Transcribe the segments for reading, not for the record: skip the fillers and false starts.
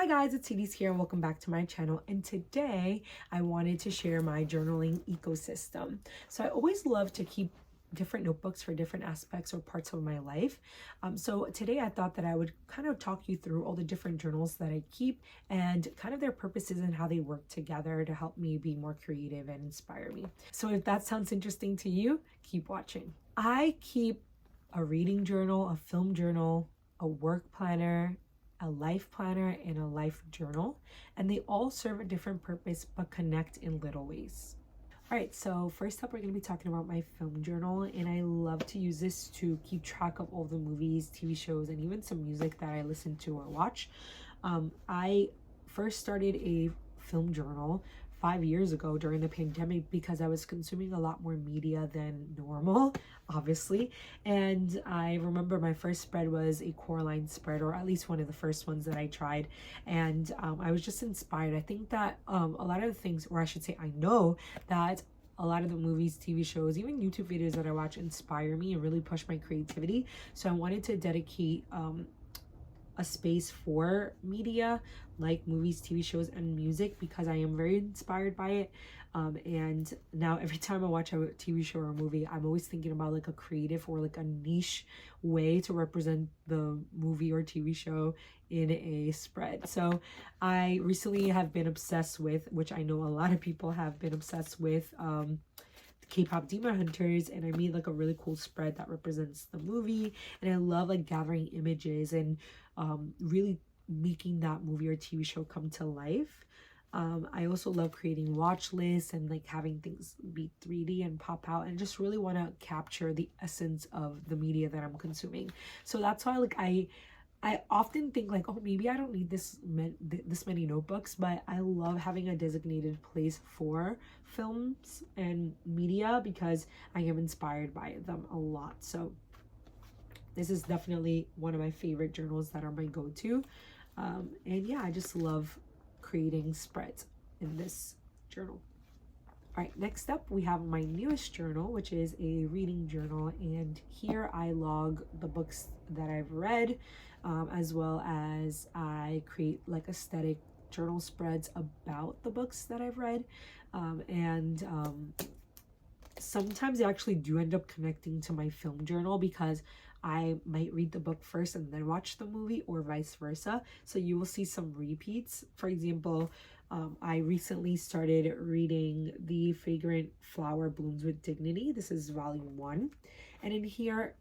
Hi guys, it's Edie's here and welcome back to my channel. And today I wanted to share my journaling ecosystem. So I always love to keep different notebooks for different aspects or parts of my life. So today I thought that I would kind of talk you through all the different journals that I keep and kind of their purposes and how they work together to help me be more creative and inspire me. So if that sounds interesting to you, keep watching. I keep a reading journal, a film journal, a work planner, a life planner, and a life journal, and they all serve a different purpose but connect in little ways. All right, so first up we're going to be talking about my film journal, and I love to use this to keep track of all the movies, TV shows, and even some music that I listen to or watch. I first started a film journal 5 years ago during the pandemic because I was consuming a lot more media than normal, obviously. And I remember my first spread was a Coraline spread, or at least one of the first ones that I tried. And I was just inspired. I think that a lot of the things, or I should say, I know that a lot of the movies, TV shows, even YouTube videos that I watch inspire me and really push my creativity. So I wanted to dedicate a space for media like movies, TV shows, and music because I am very inspired by it. And now every time I watch a TV show or a movie, I'm always thinking about like a creative or like a niche way to represent the movie or TV show in a spread. So I recently have been obsessed with, which I know a lot of people have been obsessed with, K-pop Demon Hunters, and I made like a really cool spread that represents the movie. And I love like gathering images and really making that movie or TV show come to life. I also love creating watch lists and like having things be 3D and pop out, and just really want to capture the essence of the media that I'm consuming. So that's why like I often think like, oh, maybe I don't need this many notebooks, but I love having a designated place for films and media because I am inspired by them a lot. So this is definitely one of my favorite journals that are my go-to. And yeah, I just love creating spreads in this journal. All right, next up we have my newest journal, which is a reading journal, and here I log the books that I've read, as well as I create like aesthetic journal spreads about the books that I've read. Sometimes I actually do end up connecting to my film journal because I might read the book first and then watch the movie, or vice versa. So you will see some repeats. For example, I recently started reading The Fragrant Flower Blooms with Dignity. This is volume 1. And in here,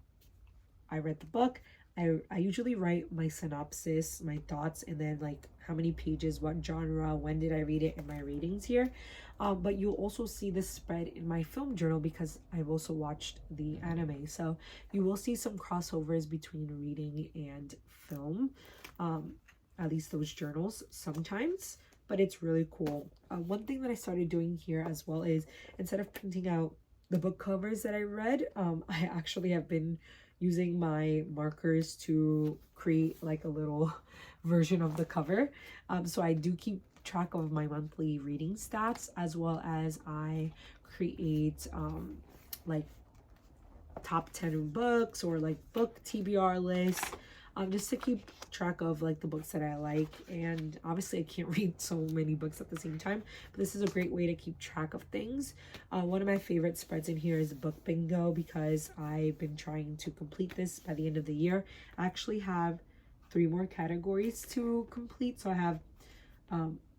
I read the book. I usually write my synopsis, my thoughts, and then like how many pages, what genre, when did I read it, and my ratings here. But you'll also see this spread in my film journal because I've also watched the anime. So you will see some crossovers between reading and film, at least those journals sometimes, but it's really cool. One thing that I started doing here as well is instead of printing out the book covers that I read, I actually have been using my markers to create like a little version of the cover. So I do keep track of my monthly reading stats, as well as I create like top 10 books or like book TBR lists, just to keep track of like the books that I like. And obviously I can't read so many books at the same time, but this is a great way to keep track of things. One of my favorite spreads in here is book bingo because I've been trying to complete this by the end of the year. I actually have 3 more categories to complete. So I have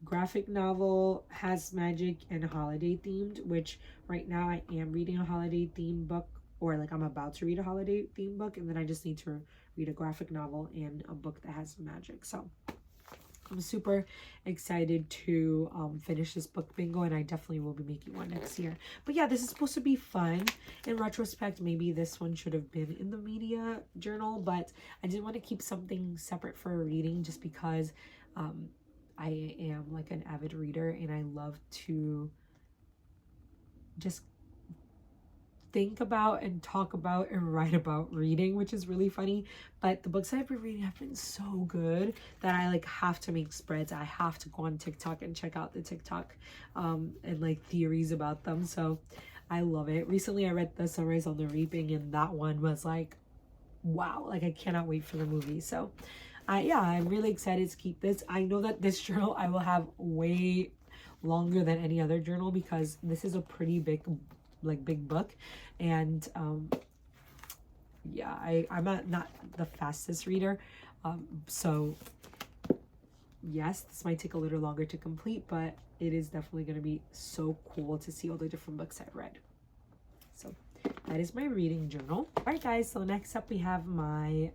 graphic novel, has magic, and holiday themed, which right now I am reading a holiday themed book, or like I'm about to read a holiday themed book, and then I just need to read a graphic novel and a book that has magic. So I'm super excited to finish this book bingo, and I definitely will be making one next year. But yeah, this is supposed to be fun. In retrospect, maybe this one should have been in the media journal, but I did want to keep something separate for reading just because I am like an avid reader, and I love to just think about and talk about and write about reading, which is really funny. But the books I've been reading have been so good that I like have to make spreads. I have to go on TikTok and check out the TikTok and like theories about them. So I love it. Recently I read The Sunrise on the Reaping, and that one was like, wow, like I cannot wait for the movie. So Yeah, I'm really excited to keep this. I know that this journal I will have way longer than any other journal because this is a pretty big, big book. And yeah, I'm not the fastest reader. So yes, this might take a little longer to complete, but it is definitely going to be so cool to see all the different books I've read. So that is my reading journal. All right, guys, so next up we have my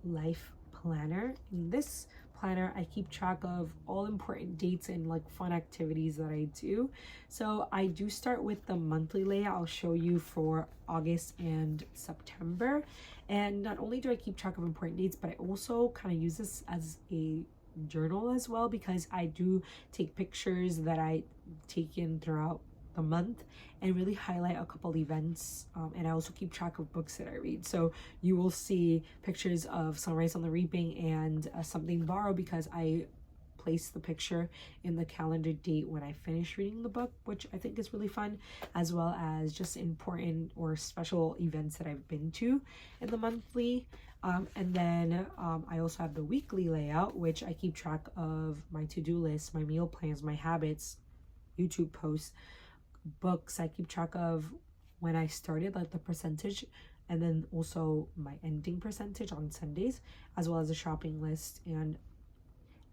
life planner. In this planner, I keep track of all important dates and like fun activities that I do. So I do start with the monthly layout. I'll show you for August and September. And not only do I keep track of important dates, but I also kind of use this as a journal as well, because I do take pictures that I take in throughout the month and really highlight a couple events, and I also keep track of books that I read. So you will see pictures of Sunrise on the Reaping and Something Borrowed, because I place the picture in the calendar date when I finish reading the book, which I think is really fun, as well as just important or special events that I've been to in the monthly. And then I also have the weekly layout, which I keep track of my to-do list, my meal plans, my habits, YouTube posts, books. I keep track of when I started, like the percentage, and then also my ending percentage on Sundays, as well as a shopping list. And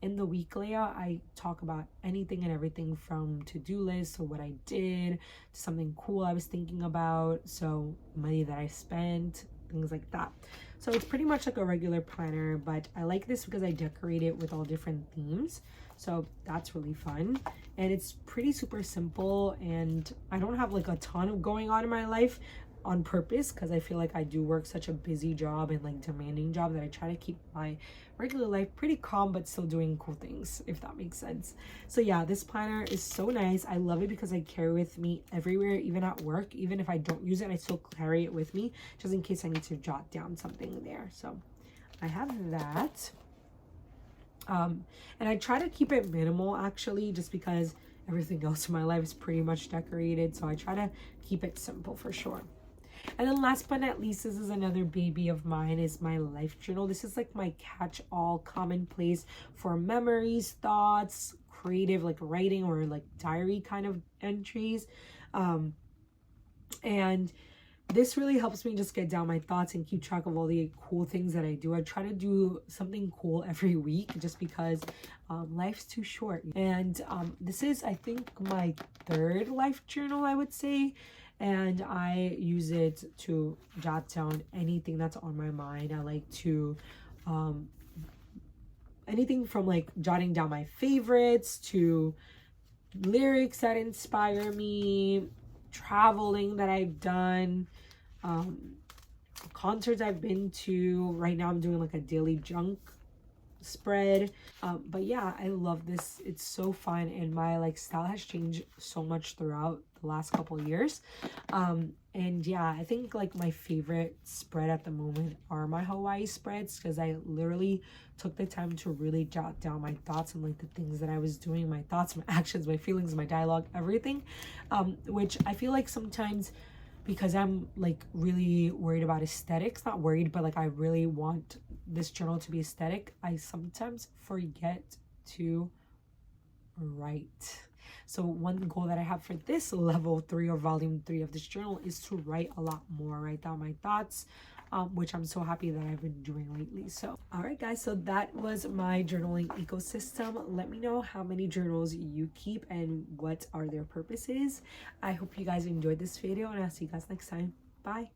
in the week layout, I talk about anything and everything from to-do lists, so what I did, to something cool I was thinking about, so money that I spent, things like that. So it's pretty much like a regular planner, but I like this because I decorate it with all different themes. So that's really fun. And it's pretty super simple, and I don't have like a ton of going on in my life on purpose, because I feel like I do work such a busy job and like demanding job that I try to keep my regular life pretty calm but still doing cool things, if that makes sense. So yeah, this planner is so nice. I love it because I carry with me everywhere, even at work. Even if I don't use it, I still carry it with me just in case I need to jot down something there. So I have that. And I try to keep it minimal, actually, just because everything else in my life is pretty much decorated. So I try to keep it simple for sure. And then last but not least, this is another baby of mine, is my life journal. This is like my catch-all commonplace for memories, thoughts, creative like writing or like diary kind of entries. And this really helps me just get down my thoughts and keep track of all the cool things that I do. I try to do something cool every week just because life's too short. And this is, I think, my third life journal, I would say. And I use it to jot down anything that's on my mind. I like to, anything from like jotting down my favorites to lyrics that inspire me, traveling that I've done, concerts I've been to. Right now I'm doing like a daily junk spread. But yeah, I love this. It's so fun, and my like style has changed so much throughout the last couple of years. And yeah, I think like my favorite spread at the moment are my Hawaii spreads, because I literally took the time to really jot down my thoughts and like the things that I was doing, my thoughts, my actions, my feelings, my dialogue, everything, which I feel like sometimes, because I'm like really worried about aesthetics, not worried, but like I really want this journal to be aesthetic, I sometimes forget to write. So one goal that I have for this level 3 or volume 3 of this journal is to write a lot more, write down my thoughts, which I'm so happy that I've been doing lately. So all right, guys, so that was my journaling ecosystem. Let me know how many journals you keep and what are their purposes. I hope you guys enjoyed this video, and I'll see you guys next time. Bye.